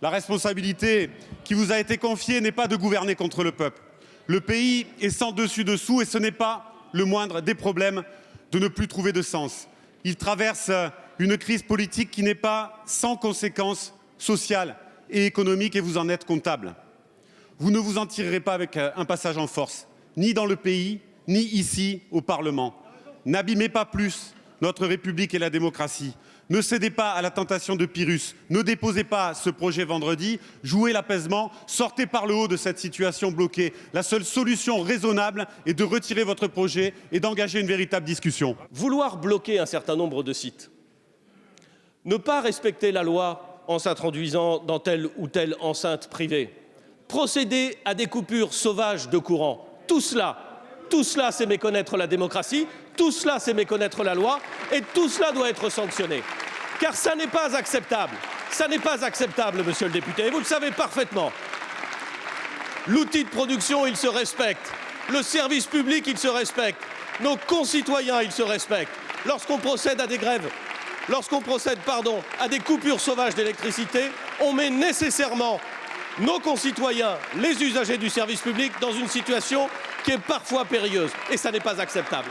La responsabilité qui vous a été confiée n'est pas de gouverner contre le peuple. Le pays est sans dessus-dessous et ce n'est pas le moindre des problèmes de ne plus trouver de sens. Il traverse une crise politique qui n'est pas sans conséquences sociales et économiques et vous en êtes comptable. Vous ne vous en tirerez pas avec un passage en force, ni dans le pays, ni ici au Parlement. N'abîmez pas plus notre République et la démocratie. Ne cédez pas à la tentation de Pyrrhus. Ne déposez pas ce projet vendredi. Jouez l'apaisement. Sortez par le haut de cette situation bloquée. La seule solution raisonnable est de retirer votre projet et d'engager une véritable discussion. Vouloir bloquer un certain nombre de sites, ne pas respecter la loi en s'introduisant dans telle ou telle enceinte privée, procéder à des coupures sauvages de courant, tout cela, c'est méconnaître la démocratie, tout cela, c'est méconnaître la loi, et tout cela doit être sanctionné. Car ça n'est pas acceptable. Ça n'est pas acceptable, monsieur le député, et vous le savez parfaitement. L'outil de production, il se respecte. Le service public, il se respecte. Nos concitoyens, ils se respectent. Lorsqu'on procède à des grèves, lorsqu'on procède, à des coupures sauvages d'électricité, on met nécessairement nos concitoyens, les usagers du service public, dans une situation qui est parfois périlleuse. Et ça n'est pas acceptable.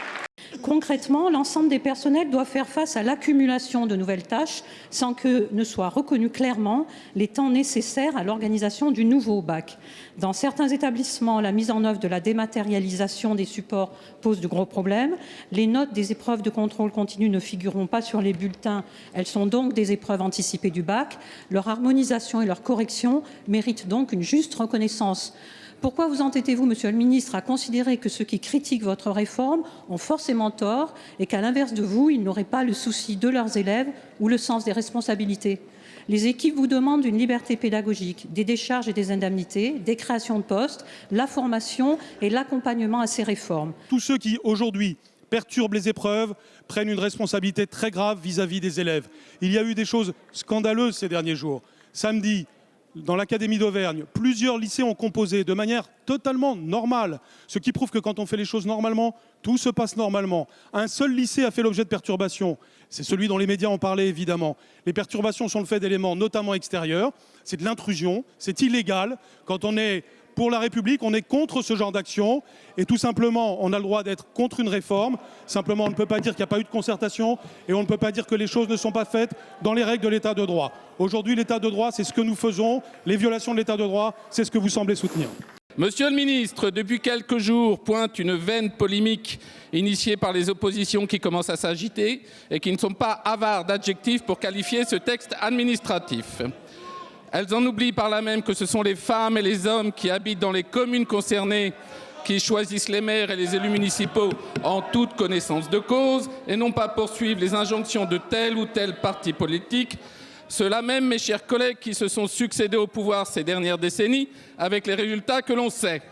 Concrètement, l'ensemble des personnels doivent faire face à l'accumulation de nouvelles tâches sans que ne soient reconnus clairement les temps nécessaires à l'organisation du nouveau bac. Dans certains établissements, la mise en œuvre de la dématérialisation des supports pose de gros problèmes. Les notes des épreuves de contrôle continu ne figureront pas sur les bulletins. Elles sont donc des épreuves anticipées du bac. Leur harmonisation et leur correction méritent donc une juste reconnaissance. Pourquoi vous entêtez-vous, Monsieur le Ministre, à considérer que ceux qui critiquent votre réforme ont forcément tort et qu'à l'inverse de vous, ils n'auraient pas le souci de leurs élèves ou le sens des responsabilités? Les équipes vous demandent une liberté pédagogique, des décharges et des indemnités, des créations de postes, la formation et l'accompagnement à ces réformes. Tous ceux qui, aujourd'hui, perturbent les épreuves prennent une responsabilité très grave vis-à-vis des élèves. Il y a eu des choses scandaleuses ces derniers jours. Samedi, dans l'Académie d'Auvergne, plusieurs lycées ont composé de manière totalement normale, ce qui prouve que quand on fait les choses normalement, tout se passe normalement. Un seul lycée a fait l'objet de perturbations, c'est celui dont les médias ont parlé évidemment. Les perturbations sont le fait d'éléments notamment extérieurs, c'est de l'intrusion, c'est illégal. Quand on est pour la République, on est contre ce genre d'action et tout simplement, on a le droit d'être contre une réforme. Simplement, on ne peut pas dire qu'il n'y a pas eu de concertation et on ne peut pas dire que les choses ne sont pas faites dans les règles de l'état de droit. Aujourd'hui, l'état de droit, c'est ce que nous faisons. Les violations de l'état de droit, c'est ce que vous semblez soutenir. Monsieur le ministre, depuis quelques jours pointe une vaine polémique initiée par les oppositions qui commencent à s'agiter et qui ne sont pas avares d'adjectifs pour qualifier ce texte administratif. Elles en oublient par là même que ce sont les femmes et les hommes qui habitent dans les communes concernées qui choisissent les maires et les élus municipaux en toute connaissance de cause et non pas poursuivre les injonctions de tel ou tel parti politique. Ceux-là même, mes chers collègues, qui se sont succédés au pouvoir ces dernières décennies avec les résultats que l'on sait.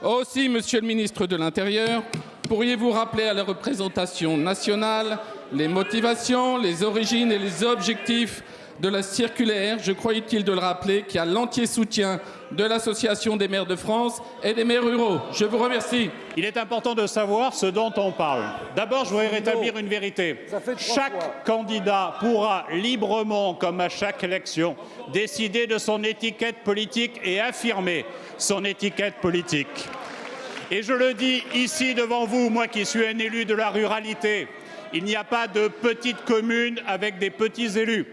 Aussi, monsieur le ministre de l'Intérieur, pourriez-vous rappeler à la représentation nationale les motivations, les origines et les objectifs de la circulaire, je crois utile de le rappeler, qui a l'entier soutien de l'Association des maires de France et des maires ruraux. Je vous remercie. Il est important de savoir ce dont on parle. D'abord, je voudrais rétablir une vérité. Chaque candidat pourra librement, comme à chaque élection, décider de son étiquette politique et affirmer son étiquette politique. Et je le dis ici devant vous, moi qui suis un élu de la ruralité, il n'y a pas de petite commune avec des petits élus.